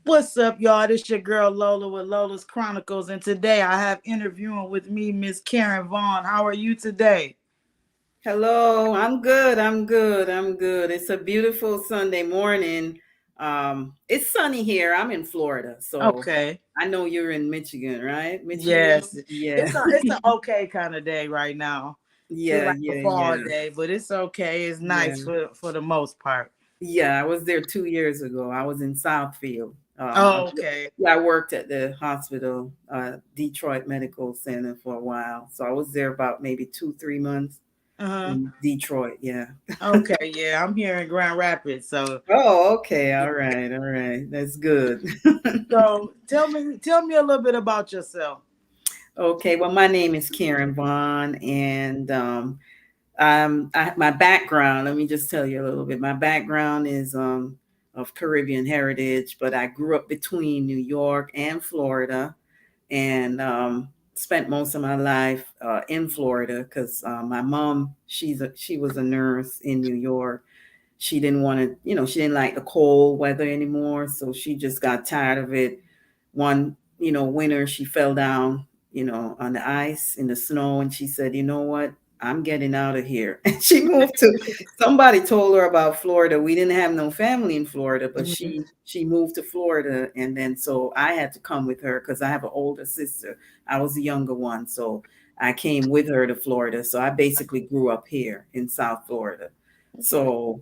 What's up, y'all? This your girl Lola with Lola's Chronicles, and today I have interviewing with me Miss Karen Vaughn. How are you today? Hello, I'm good. I'm good. I'm good. It's a beautiful Sunday morning. It's sunny here. I'm in Florida, so Okay. I know you're in Michigan, right? Michigan? Yes, Yeah. it's an okay kind of day right now. Feel Yeah, like a yeah, fall yeah. day, but it's okay. It's nice Yeah. for the most part. Yeah, I was there 2 years ago. I was in Southfield. Oh, okay. Yeah, I worked at the hospital, Detroit Medical Center for a while. So I was there about maybe 2, 3 months Uh huh. in Detroit. Yeah. Okay. Yeah, I'm here in Grand Rapids, so Oh, okay. yeah. All right. All right. That's good. So tell me a little bit about yourself. Okay. Well, my name is Karen Vaughn, and my background. Let me just tell you a little bit. My background is of Caribbean heritage, but I grew up between New York and Florida, and spent most of my life in Florida because my mom she was a nurse in New York. She didn't want to, she didn't like the cold weather anymore. So she just got tired of it. One, winter, she fell down, on the ice in the snow. And she said, you know what? I'm getting out of here. And she moved to, somebody told her about Florida. We didn't have no family in Florida, but Mhm. she moved to Florida. And then so I had to come with her because I have an older sister. I was the younger one. So I came with her to Florida. So I basically grew up here in South Florida. Okay. So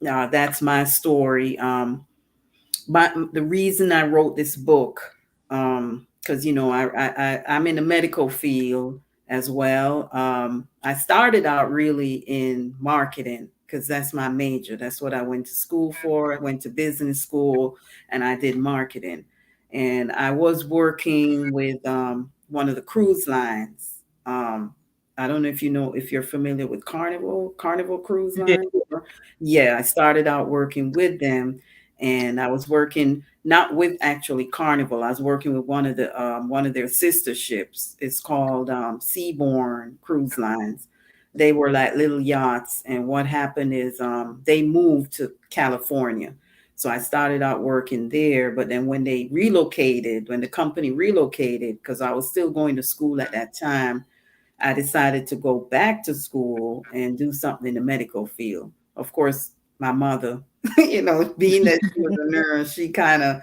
that's my story. But the reason I wrote this book, because I'm in the medical field as well. I started out really in marketing because that's my major. That's what I went to school for. I went to business school and I did marketing. And I was working with one of the cruise lines. Um, I don't know if you know if you're familiar with Carnival Cruise Yeah. Line. Yeah, I started out working with them, and I was working not with actually Carnival. I was working with one of their sister ships. It's called Seabourn Cruise Lines. They were like little yachts, and what happened is they moved to California. So I started out working there, but then when the company relocated, because I was still going to school at that time, I decided to go back to school and do something in the medical field. Of course, my mother, being that she was a nurse, she kind of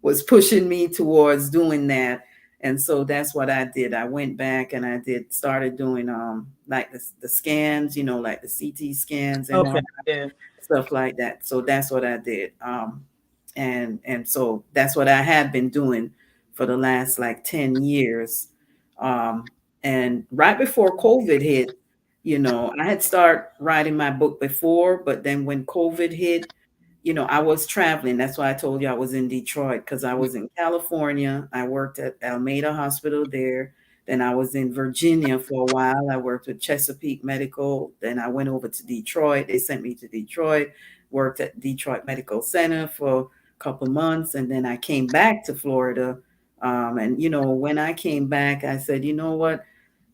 was pushing me towards doing that. And so that's what I did. I went back and started doing like the scans, like the CT scans and Okay. all Yeah. stuff like that. So that's what I did. And so that's what I had been doing for the last like 10 years. Um, and right before COVID hit, I had started writing my book before, but then when COVID hit, I was traveling. That's why I told you I was in Detroit because I was in California. I worked at Alameda Hospital there. Then I was in Virginia for a while. I worked with Chesapeake Medical. Then I went over to Detroit. They sent me to Detroit, worked at Detroit Medical Center for a couple months. And then I came back to Florida. And, when I came back, I said, you know what?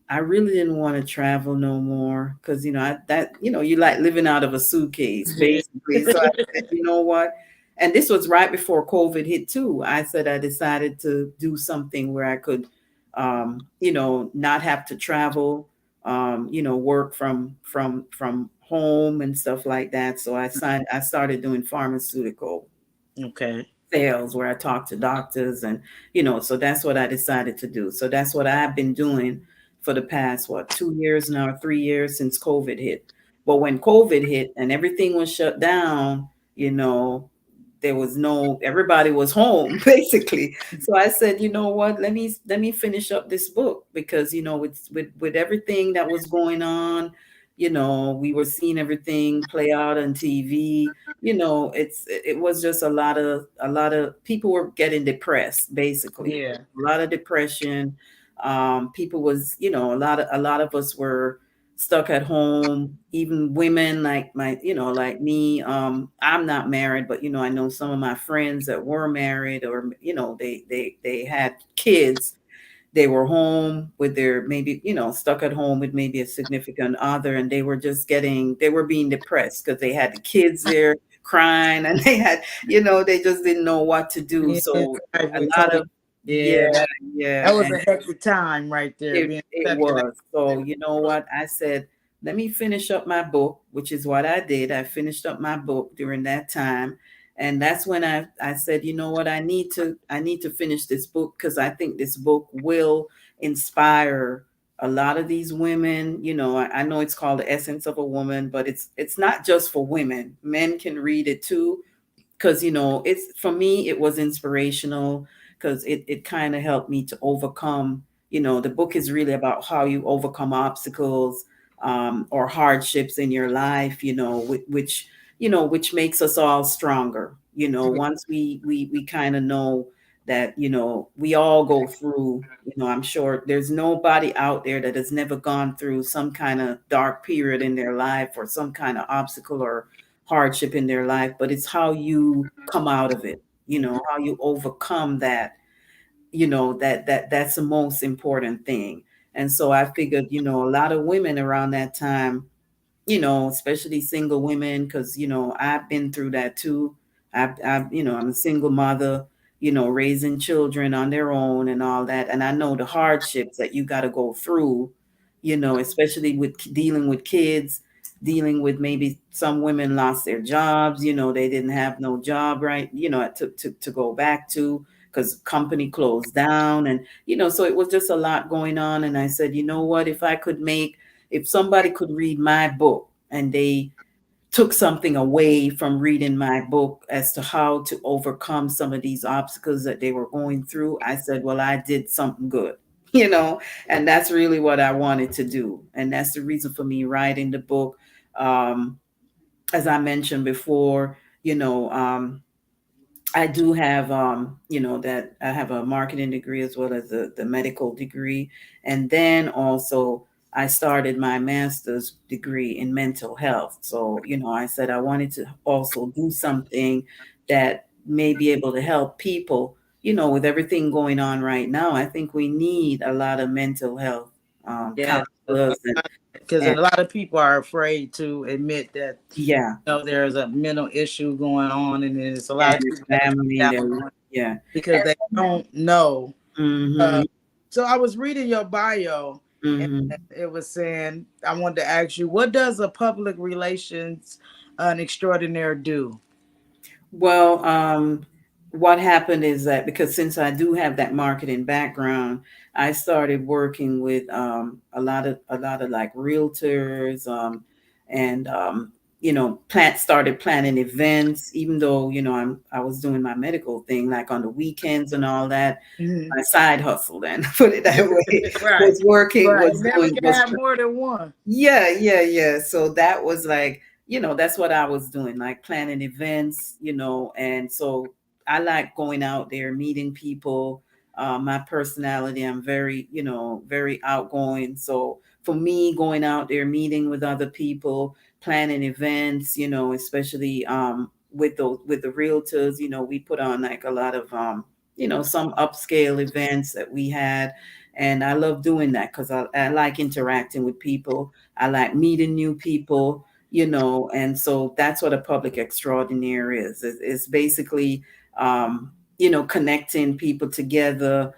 I really didn't want to travel no more because you like living out of a suitcase Yeah. basically. So I said, you know what? And this was right before COVID hit too. I said I decided to do something where I could, not have to travel, work from home and stuff like that. So I started doing pharmaceutical Okay. sales where I talk to doctors and so that's what I decided to do. So that's what I've been doing for the past 2 years now, or 3 years since COVID hit. But when COVID hit and everything was shut down, you know, there was no everybody was home basically. So I said, you know what, let me finish up this book because with everything that was going on, we were seeing everything play out on TV. It was just a lot of people were getting depressed basically, Yeah. a lot of depression. People was a lot of us were stuck at home, even women like me. I'm not married, but I know some of my friends that were married, or they had kids. They were home with their, maybe stuck at home with maybe a significant other, and they were being depressed because they had the kids there. crying, and they had, they just didn't know what to do. Yeah, So right, a we lot totally. of, yeah, Yeah, yeah, that was and a hectic time right there, being it stuck in that. was. So you know what? I said, let me finish up my book, which is what I did. I finished up my book during that time. And that's when I said, you know what, I need to finish this book because I think this book will inspire a lot of these women. I know it's called The Essence of a Woman, but it's not just for women. Men can read it too, because it's, for me, it was inspirational, because it kind of helped me to overcome. The book is really about how you overcome obstacles, or hardships in your life, which makes us all stronger. Once we kind of know that, we all go through. I'm sure there's nobody out there that has never gone through some kind of dark period in their life, or some kind of obstacle or hardship in their life, but it's how you come out of it, how you overcome that, that's the most important thing. And so I figured, a lot of women around that time, especially single women, because I've been through that too. I'm a single mother, raising children on their own and all that, and I know the hardships that you got to go through, especially with dealing with kids, dealing with, maybe some women lost their jobs, they didn't have no job, right, to go back to, because company closed down, and so it was just a lot going on. And I said, you know what, if somebody could read my book and they took something away from reading my book as to how to overcome some of these obstacles that they were going through, I said, well, I did something good, you know, and that's really what I wanted to do. And that's the reason for me writing the book. Um, as I mentioned before, you know, I do have, that I have a marketing degree as well as the medical degree. And then also, I started my master's degree in mental health. So, I said I wanted to also do something that may be able to help people, with everything going on right now. I think we need a lot of mental health Yeah, counselors because a and lot of people are afraid to admit that yeah, there's a mental issue going on, and there's a lot and of their people that talk family, down their, on it yeah. because they don't know. Uh, Mm-hmm, so I was reading your bio, and mm-hmm. it was saying, I wanted to ask you, what does a public relations an extraordinaire do? Well, what happened is that, because since I do have that marketing background, I started working with a lot of like realtors, and started planning events. Even though I was doing my medical thing like on the weekends and all that. Mhm. My side hustle, then put it that way, Right, was working, right. was Never doing can was have more than one. yeah, yeah, yeah. So that was like, that's what I was doing, like planning events, and so I like going out there, meeting people. My personality, I'm very, very outgoing. So for me, going out there, meeting with other people, planning events, especially with the realtors, we put on like a lot of some upscale events that we had. And I love doing that because I like interacting with people. I like meeting new people, and so that's what a public extraordinaire is. It's basically, connecting people together,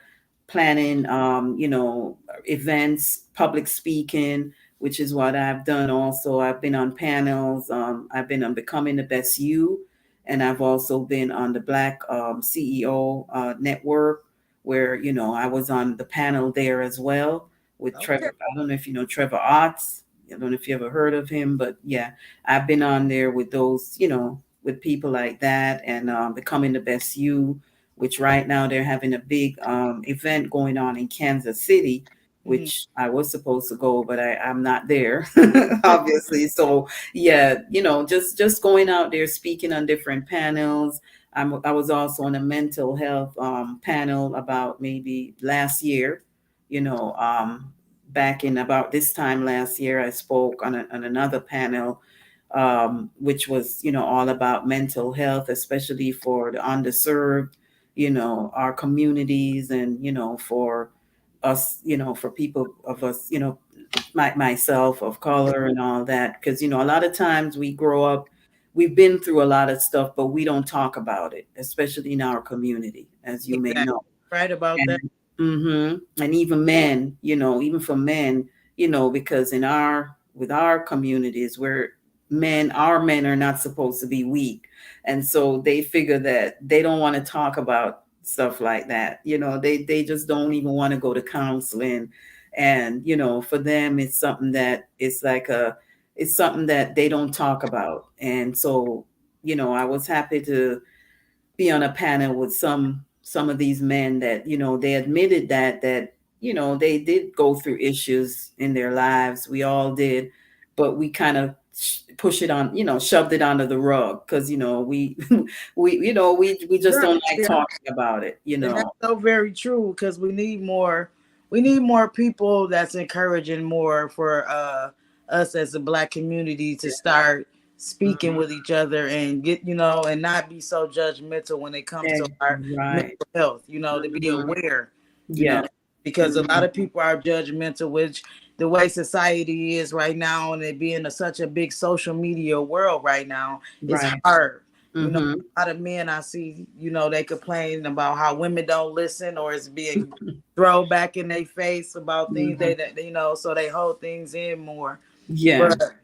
planning, events, public speaking, which is what I've done also. I've been on panels, I've been on Becoming the Best You, and I've also been on the Black CEO network, where, I was on the panel there as well with Okay. Trevor. I don't know if you know Trevor Otts. I don't know if you ever heard of him, but yeah, I've been on there with those, with people like that, and Becoming the Best You, which right now they're having a big event going on in Kansas City, Mhm. which I was supposed to go, but I'm not there, obviously. So yeah, just going out there, speaking on different panels. I was also on a mental health panel about maybe last year, you know, um, back in about this time last year, I spoke on another panel, which was, all about mental health, especially for the underserved, our communities, and, for us, for people of us, myself of color and all that. Because, a lot of times we grow up we've been through a lot of stuff, but we don't talk about it, especially in our community, as you may Exactly. know. Right about that. And even men, even for men, because in our with our communities where our men are not supposed to be weak, and so they figure that they don't want to talk about stuff like that. They just don't even want to go to counseling, and for them it's something that it's something that they don't talk about. And so I was happy to be on a panel with some of these men that they admitted that they did go through issues in their lives. We all did, but we kind of push it on, shoved it under the rug because we we just Right. don't like Yeah. talking about it. And that's so very true because we need more people that's encouraging more for us as a black community to start speaking with each other and get and not be so judgmental when it comes to our Right. mental health, to be Hmm. aware, you know Yeah. because a Hmm. lot of people are judgmental, which the way society is right now, and it being such a big social media world right now, it's Right. hard. Hmm. A lot of men I see, they complain about how women don't listen, or it's being thrown back in their face about things Hmm. so they hold things in more. Yeah. But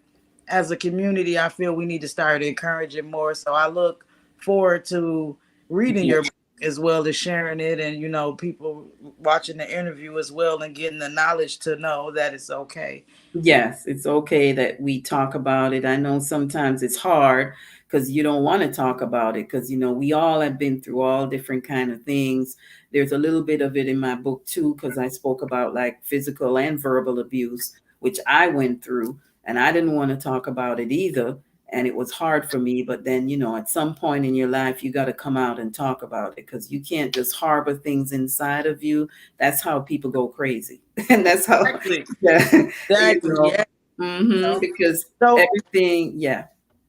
as a community, I feel we need to start encouraging more. So I look forward to reading Yeah. your book as well as sharing it, and people watching the interview as well and getting the knowledge to know that it's okay. Yes, it's okay that we talk about it. I know sometimes it's hard because you don't want to talk about it because we all have been through all different kind of things. There's a little bit of it in my book too because I spoke about like physical and verbal abuse, which I went through, and I didn't want to talk about it either. And it was hard for me, but then at some point in your life you got to come out and talk about it because you can't just harbor things inside of you. That's how people go crazy. And that's how Exactly. yeah, you Exactly. know, Yeah. because So, everything, yeah,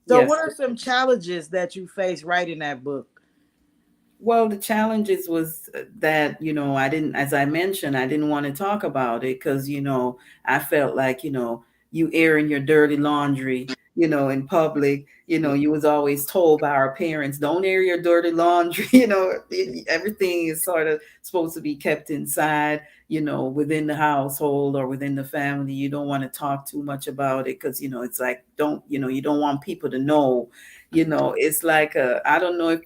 so yes. what are some challenges that you face writing that book? Well, the challenges was that, I didn't, as I mentioned, I didn't want to talk about it because, I felt like, you airing your dirty laundry, in public, you was always told by our parents, don't air your dirty laundry, everything is sort of supposed to be kept inside, within the household or within the family. You don't want to talk too much about it because, it's like, you don't want people to know. It's like I don't know if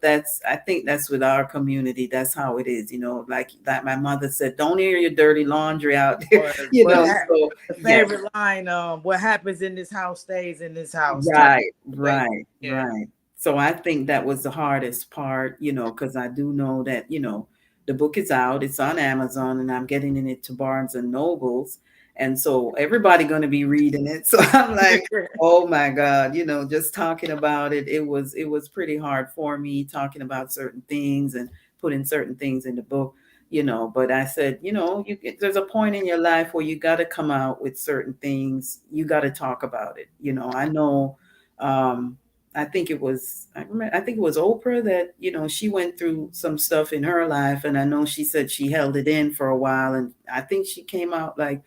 I think that's with our community, that's how it is, like my mother said, don't air your dirty laundry out there. Or what So the yeah. favorite line, what happens in this house stays in this house type Right, situation. right, Yeah. right. So I think that was the hardest part, because I do know that, the book is out, it's on Amazon, and I'm getting it to Barnes and Nobles. And so everybody going to be reading it. So I'm like, oh my God, just talking about it, it was pretty hard for me talking about certain things and putting certain things in the book. But I said, there's a point in your life where you got to come out with certain things. You got to talk about it. I know, um, I think it was, I think it was Oprah that, she went through some stuff in her life. And I know she said she held it in for a while. And I think she came out like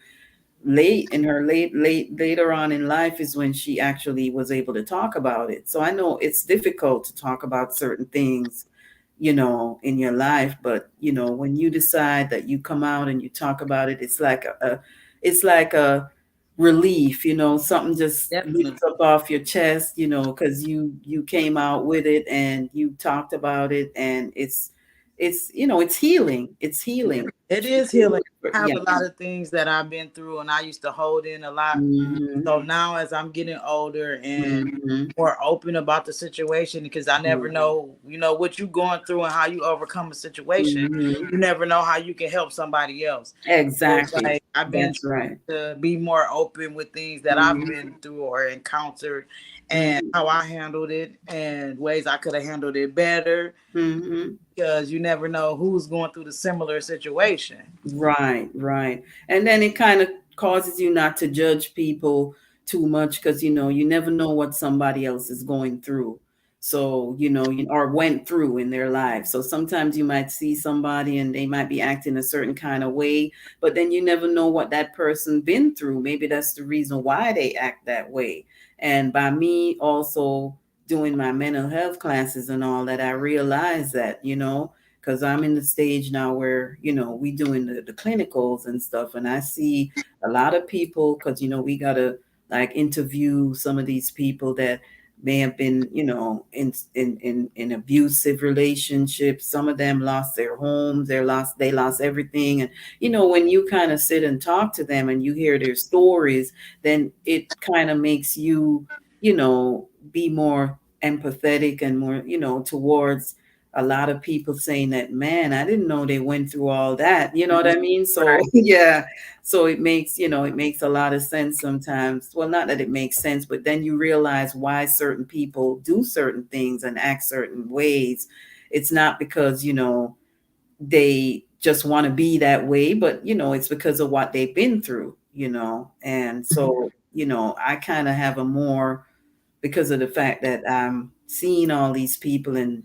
later on in life is when she actually was able to talk about it. So I know it's difficult to talk about certain things, in your life. But, when you decide that you come out and you talk about it, it's like a relief, something just Definitely. lifts up off your chest, because you came out with it and you talked about it, and it's healing. It's Yeah. healing. It is healing. I have Yeah. a lot of things that I've been through, and I used to hold in a lot. Hmm. So now, as I'm getting older and Hmm. more open about the situation, because I never know, what you're going through and how you overcome a situation. Hmm. You never know how you can help somebody else. So it's Exactly. like I've been That's right. trying to be more open with things that I've Hmm. been through or encountered, and Hmm. how I handled it, and ways I could have handled it better. Hmm. Because you never know who's going through the similar situation. Right, right. And then it kind of causes you not to judge people too much because, you never know what somebody else is going through. So, or went through in their lives. So sometimes you might see somebody and they might be acting a certain kind of way, but then you never know what that person been through. Maybe that's the reason why they act that way. And by me also doing my mental health classes and all that, I realized that, because I'm in the stage now where, we doing the clinicals and stuff. And I see a lot of people, because, we got to like interview some of these people that may have been, in abusive relationships. Some of them lost their homes, they lost everything. And, when you kind of sit and talk to them and you hear their stories, then it kind of makes you, be more empathetic and more, towards a lot of people saying that, man, I didn't know they went through all that. You know what I mean? So, Right. yeah. So it makes a lot of sense sometimes. Well, not that it makes sense, but then you realize why certain people do certain things and act certain ways. It's not because, they just want to be that way, but, it's because of what they've been through, And so, I kind of have a more, because of the fact that I'm seeing all these people and,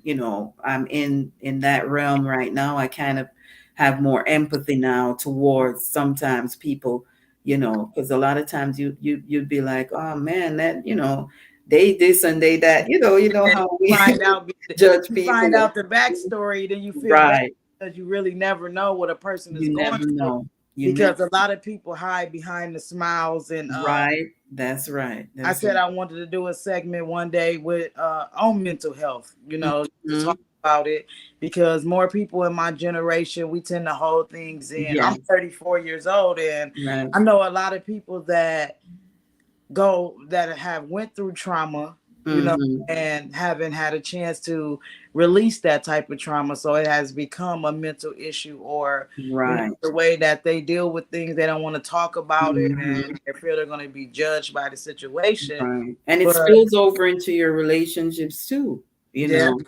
I'm in that realm right now. I kind of have more empathy now towards sometimes people, because a lot of times you'd be like, oh man, that, they this and they that, And how we find out judge you people. find out the backstory, then you feel bad Right. because you really never know what a person is You going never through. know. You never. Because a lot of people hide behind the smiles and Right. That's right. I That's said right. I wanted to do a segment one day with on mental health, to Hmm. talk about it because more people in my generation we tend to hold things in. I'm Yes. 34 years old and Right. I know a lot of people that have went through trauma, Hmm. and haven't had a chance to release that type of trauma. So it has become a mental issue or, Right. the way that they deal with things, they don't want to talk about it Hmm. and they feel they're going to be judged by the situation. Right. And it But spills over into your relationships too, you yeah, know.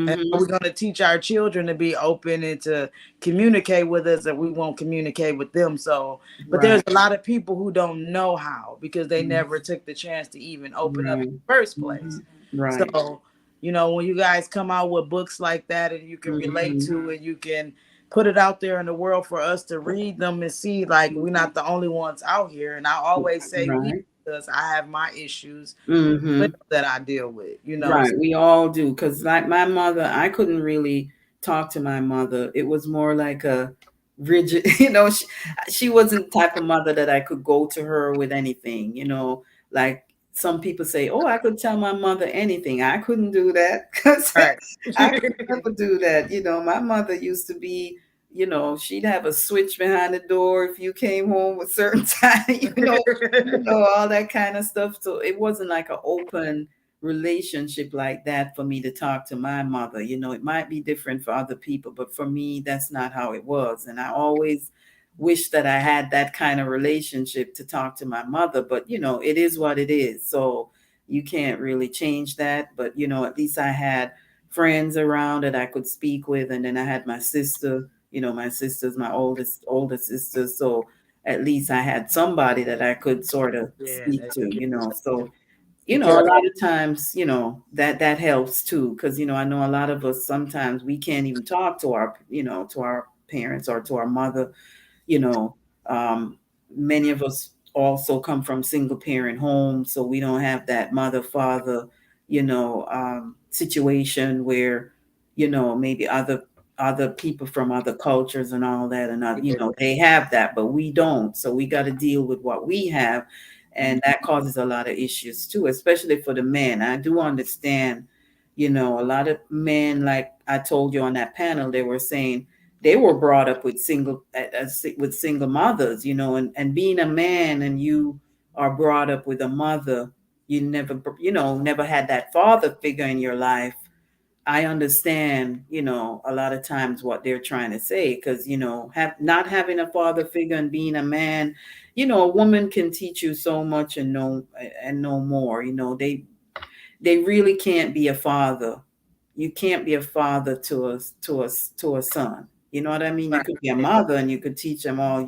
and Hmm. we're going to teach our children to be open and to communicate with us, and we won't communicate with them. So, but there's Right. a lot of people who don't know how because they Mhm. never took the chance to even open up in Right. the first Hmm. place. Right. So, when you guys come out with books like that and you can relate Hmm. to and you can put it out there in the world for us to read them and see, like, we're not the only ones out here. And I always say we Right. because I have my issues Hmm. that I deal with. Right, we all do. Because, like my mother, I couldn't really talk to my mother. It was more like a rigid, she wasn't the type of mother that I could go to her with anything. Like some people say, oh, I could tell my mother anything. I couldn't do that because Right. I could never do that. My mother used to be, she'd have a switch behind the door if you came home a certain time, all that kind of stuff. So it wasn't like an open relationship like that for me to talk to my mother. It might be different for other people, but for me, that's not how it was. And I always wish that I had that kind of relationship to talk to my mother, but it is what it is. So you can't really change that. But at least I had friends around that I could speak with. And then I had my sister, my sister's my older sister. So at least I had somebody that I could sort of Yeah, speak that's to, so a because lot of times, that helps too, because I know a lot of us sometimes we can't even talk to our parents or to our mother. you know um, Many of us also come from single parent homes, so we don't have that mother father situation where maybe other people from other cultures and all that, and they have that, but we don't, so we got to deal with what we have. And that causes a lot of issues too, especially for the men. I do understand, a lot of men, like I told you on that panel, they were saying they were brought up with single mothers, and being a man and you are brought up with a mother, you never had that father figure in your life. I understand, a lot of times what they're trying to say, because not having a father figure and being a man, a woman can teach you so much and know more. They really can't be a father. You can't be a father to a son. You know what I mean? You right. could be a Yeah. mother and you could teach them all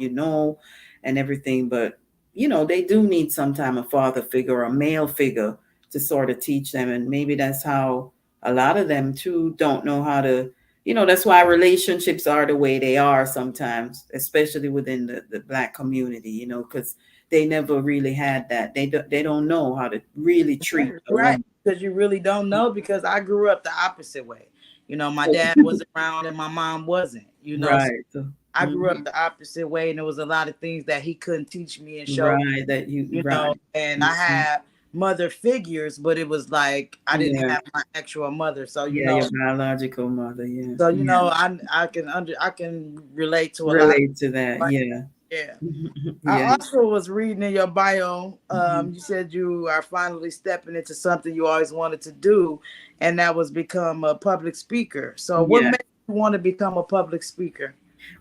and everything, but they do need sometime a father figure or a male figure to sort of teach them. And maybe that's how a lot of them too don't know how to. That's why relationships are the way they are sometimes, especially within the Black community. Because they never really had that. They don't know how to really treat a Right. woman. because you really don't know. Because I grew up the opposite way. My So, dad was around and my mom wasn't. So right. So, I grew up mhm. the opposite way, and there was a lot of things that he couldn't teach me and show Right. That you me. right. And I Mhm. had mother figures, but it was like I didn't Yeah. have my actual mother. So Yeah. Your biological mother. Yeah. Yeah. I can relate to a lot of Relate to that. like, Yeah. yeah. Yeah. I also was reading in your bio. Mhm. You said you are finally stepping into something you always wanted to do, and that was become a public speaker. So, what Yeah. made you want to become a public speaker?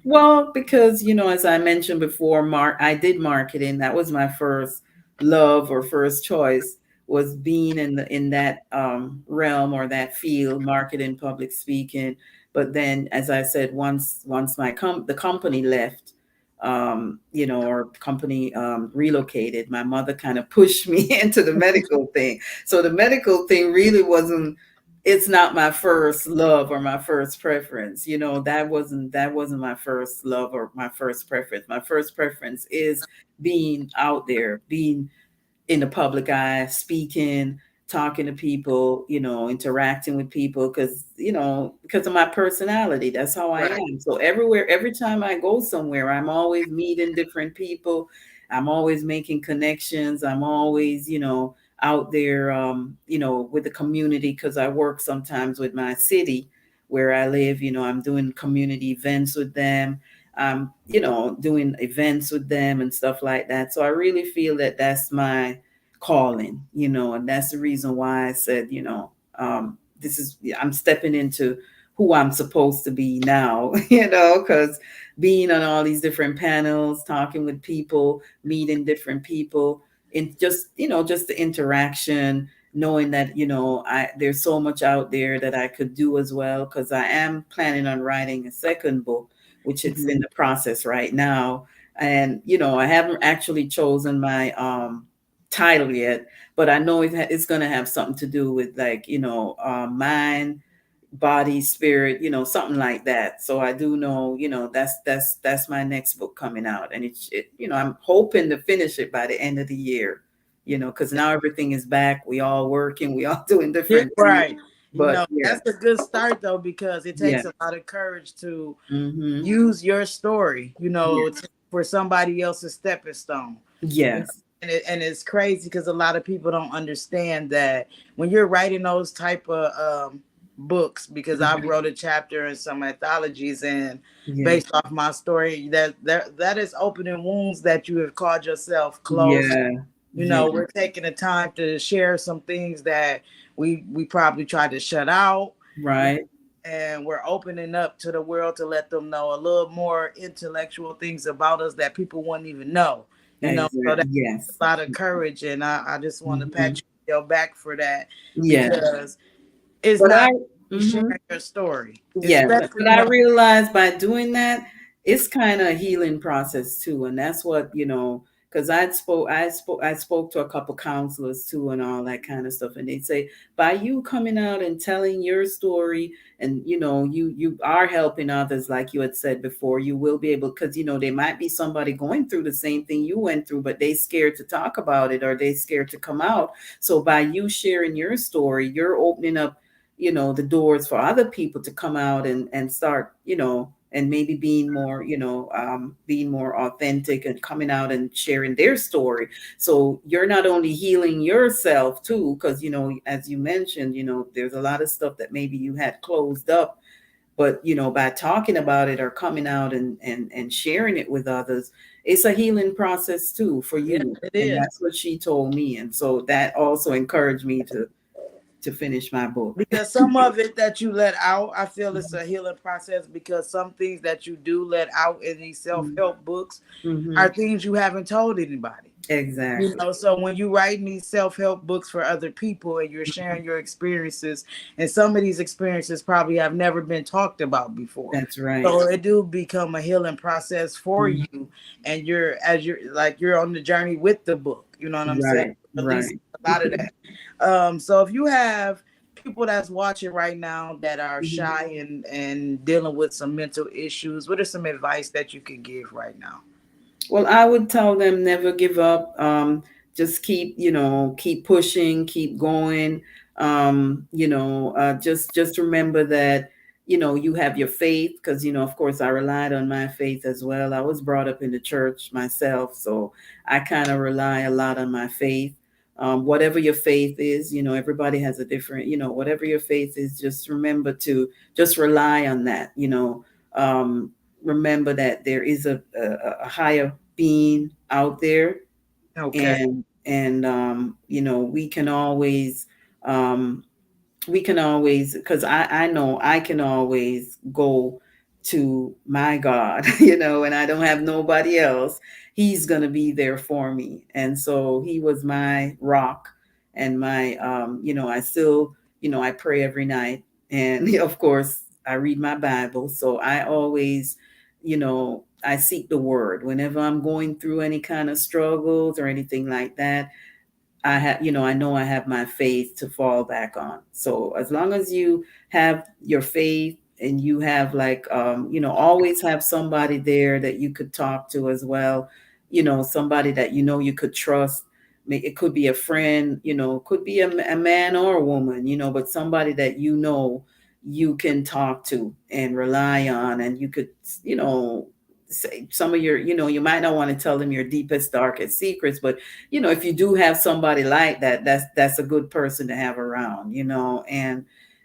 Well, because as I mentioned before, I did marketing. That was my first love or first choice, was being in that realm or that field, marketing, public speaking. But then, as I said, once the company left, or company relocated, my mother kind of pushed me into the medical thing. So the medical thing really wasn't, it's not my first love or my first preference. That wasn't my first love or my first preference. My first preference is being out there, being in the public eye, speaking, talking to people, interacting with people, because of my personality. That's how I Right. am. So every time I go somewhere, I'm always meeting different people. I'm always making connections. I'm always, out there, with the community, because I work sometimes with my city where I live. I'm doing community events with them. Doing events with them and stuff like that. So I really feel that that's my calling, and that's the reason why I said, this is, I'm stepping into who I'm supposed to be now, because being on all these different panels, talking with people, meeting different people, and just the interaction, knowing that, there's so much out there that I could do as well, because I am planning on writing a second book, which it's in Mhm. the process right now. And I haven't actually chosen my title yet, but I know it's going to have something to do with, like, mind, body, spirit, something like that. So I do know, that's my next book coming out, and I'm hoping to finish it by the end of the year, because now everything is back. We all working, we all doing Yeah, different things. right. But yeah, That's a good start though, because it yeah, takes a lot of courage to mm-hmm, use your story, yeah, for somebody else's stepping stone. You know, yes, and it's crazy because a lot of people don't understand that when you're writing those type of books. Because I mm-hmm, wrote a chapter in some anthologies, and yeah, based off my story, that is opening wounds that you have called yourself closed. yeah, yeah, We're taking the time to share some things that we probably tried to shut out. you know, right, and we're opening up to the world to let them know a little more intellectual things about us that people wouldn't even know. So exactly, that's yes, a lot of courage, and I just want to mm-hmm, pat you on your back for that, yeah. because it's But not mhm. sharing your story, Yeah, but especially I when realized by doing that, it's kind of a healing process too, and that's what, because I spoke to a couple counselors too, and all that kind of stuff, and they say, by you coming out and telling your story, and you are helping others, like you had said before, you will be able, because there might be somebody going through the same thing you went through, but they scared to talk about it, or they scared to come out. So by you sharing your story, you're opening up, the doors for other people to come out and start, and maybe being more authentic and coming out and sharing their story. So you're not only healing yourself too, because as you mentioned, there's a lot of stuff that maybe you had closed up, but by talking about it or coming out and sharing it with others, it's a healing process too for yeah, you. it And is. that's what she told me, and so that also encouraged me to finish my book. Because some of it that you let out, I feel it's a healing process, because some things that you do let out in these self-help books Mm-hmm. are things you haven't told anybody. Exactly. So when you write these self-help books for other people and you're sharing your experiences, and some of these experiences probably have never been talked about before, That's right. so it do become a healing process for Mhm. you. And you're on the journey with the book, you know what I'm saying? Right. Release Right. a lot of that. So if you have people that's watching right now that are Mhm. shy and dealing with some mental issues, what are some advice that you can give right now? Well, I would tell them, never give up. Just keep pushing, keep going. Just remember that, you have your faith, because, of course, I relied on my faith as well. I was brought up in the church myself, so I kind of rely a lot on my faith. Whatever your faith is, everybody has a different, whatever your faith is, just remember to just rely on that. Um, Remember that there is a higher being out there, Okay. and um, we can always, because I know I can always go to my God, and I don't have nobody else. He's going to be there for me. And so he was my rock, and I still, I pray every night. And of course, I read my Bible. So I always, I seek the word whenever I'm going through any kind of struggles or anything like that. I know I have my faith to fall back on. So as long as you have your faith, and you have, like, always have somebody there that you could talk to as well, somebody that you could trust. It could be a friend, could be a man or a woman, but somebody that you can talk to and rely on, and you could, say some of your, you might not want to tell them your deepest, darkest secrets, but if you do have somebody like that, that's a good person to have around,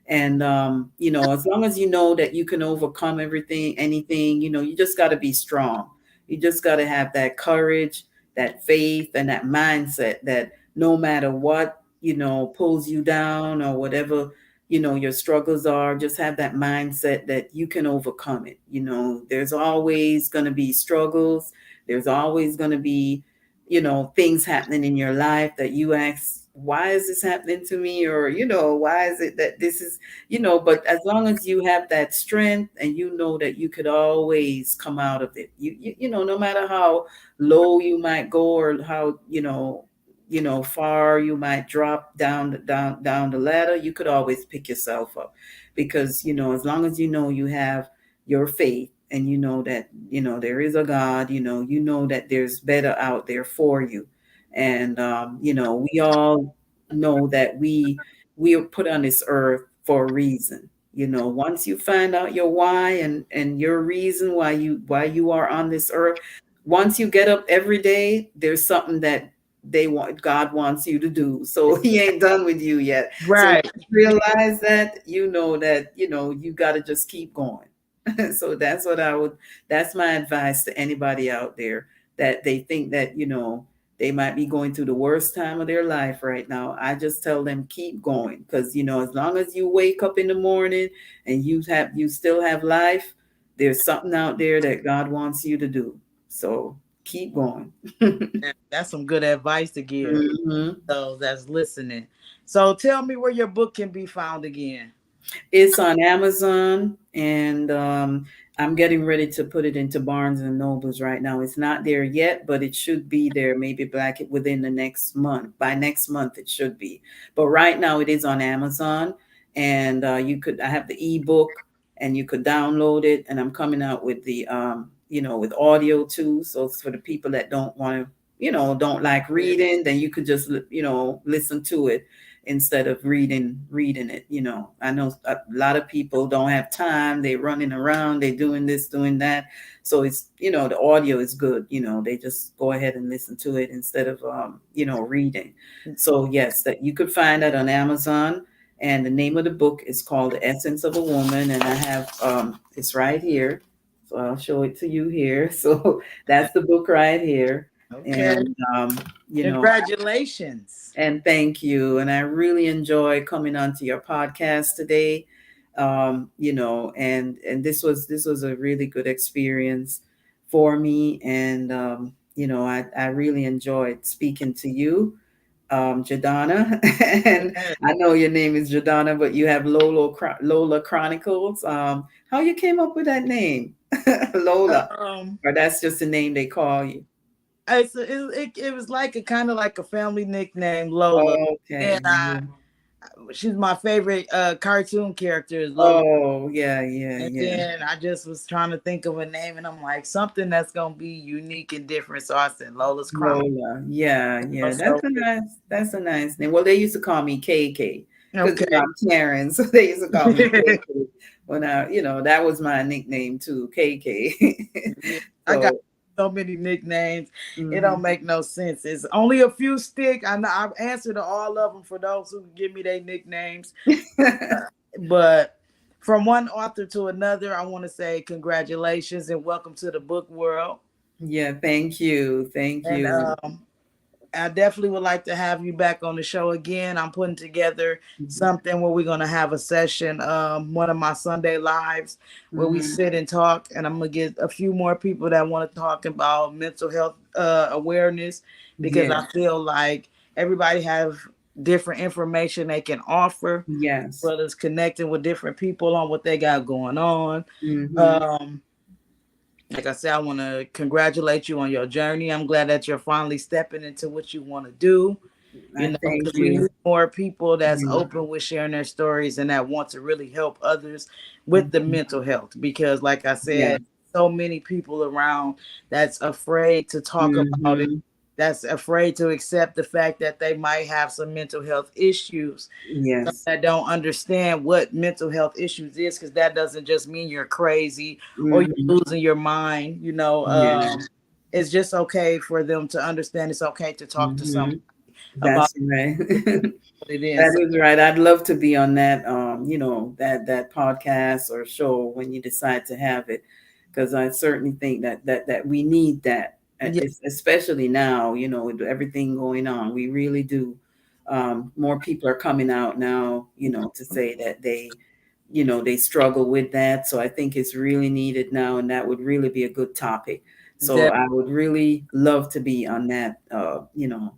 and as long as you know that you can overcome everything, anything, you just got to be strong. You just got to have that courage, that faith, and that mindset that no matter what, pulls you down, or whatever, your struggles are, just have that mindset that you can overcome it. There's always going to be struggles. There's always going to be, things happening in your life that you ask, why is this happening to me? Or, why is it that this is, but as long as you have that strength, and you know that you could always come out of it, no matter how low you might go, or how, far you might drop down the ladder, you could always pick yourself up, because, as long as you have your faith, and you know that, there is a God, you know that there's better out there for you. And we all know that we are put on this earth for a reason. Once you find out your why, and your reason why you are on this earth, once you get up every day, there's something that God wants you to do. So he ain't done with you yet. So once Right. you realize that, you got to just keep going. So that's my advice to anybody out there that they think that, they might be going through the worst time of their life right now. I just tell them, keep going, because, as long as you wake up in the morning, and you still have life, there's something out there that God wants you to do. So keep going. That's some good advice to give Mhm. those that's listening. So tell me where your book can be found again. It's on Amazon, and I'm getting ready to put it into Barnes and Nobles right now. It's not there yet, but it should be there maybe black within the next month. By next month, it should be. But right now, it is on Amazon, and I have the ebook, and you could download it. And I'm coming out with the with audio too. So it's for the people that don't want to, don't like reading, then you could just listen to it instead of reading it. I know a lot of people don't have time, they running around, they doing this, doing that. So it's, the audio is good. They just go ahead and listen to it instead of reading. So yes, that you could find that on Amazon. And the name of the book is called The Essence of a Woman, and I have it's right here, so I'll show it to you here. So that's the book right here. Okay. And you know Congratulations. and thank you. And I really enjoy coming onto your podcast today. And this was a really good experience for me. And I really enjoyed speaking to you, Jadana. And I know your name is Jadana, but you have Lola Chronicles. How you came up with that name, Lola, Um, or that's just the name they call you? it was like a kind of like a family nickname, Lola. Okay. And she's my favorite cartoon character is Lola. Oh, yeah, yeah, And yeah. then I just was trying to think of a name, and I'm like something that's gonna be unique and different. So I said Lola's Chronicle. Lola. Yeah, yeah. So That's a nice name. Well, they used to call me KK. because Okay. I'm Karen, so they used to call me KK. When that was my nickname too, KK. Yeah, I got So, so many nicknames. It hmm. don't make no sense. It's only a few stick. I know I've answered to all of them for those who give me their nicknames. But from one author to another, I want to say congratulations and welcome to the book world. Yeah, thank you, thank And you. I definitely would like to have you back on the show again. I'm putting together something where we're gonna have a session, one of my Sunday lives, where we Hmm. sit and talk, and I'm gonna get a few more people that want to talk about mental health awareness, because Yeah, I feel like everybody have different information they can offer, yes. but it's connecting with different people on what they got going on. Hmm. Um, like I said, I want to congratulate you on your journey. I'm glad that you're finally stepping into what you want to do. You I know, thank because we you. need more people that's Yeah. open with sharing their stories and that want to really help others with the Mhm. mental health. Because, like I Yeah. said, so many people around that's afraid to talk about it, Hmm. that's afraid to accept the fact that they might have some mental health issues, Yes. that don't understand what mental health issues is, because that doesn't just mean you're crazy or you're Hmm. losing your mind. Yeah. It's just okay for them to understand it's okay to talk to Hmm. somebody about That's right. what it is. That So, is right. I'd love to be on that, that podcast or show when you decide to have it, because I certainly think that we need that, yeah, especially now, with everything going on. We really do. More people are coming out now, to say that they struggle with that. So I think it's really needed now, and that would really be a good topic. So that, I would really love to be on that,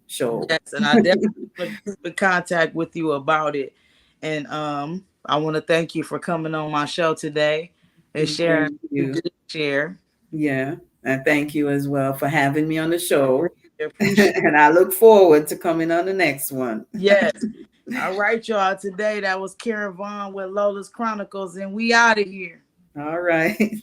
show. yes, and I definitely want to keep in contact with you about it. And I want to thank you for coming on my show today and sharing Thank what you you. did share. Yeah, and thank you as well for having me on the I really show. appreciate. And I look forward to coming on the next one. Yes. All right, y'all. Today that was Karen Vaughn with Lola's Chronicles, and we out of here. All right.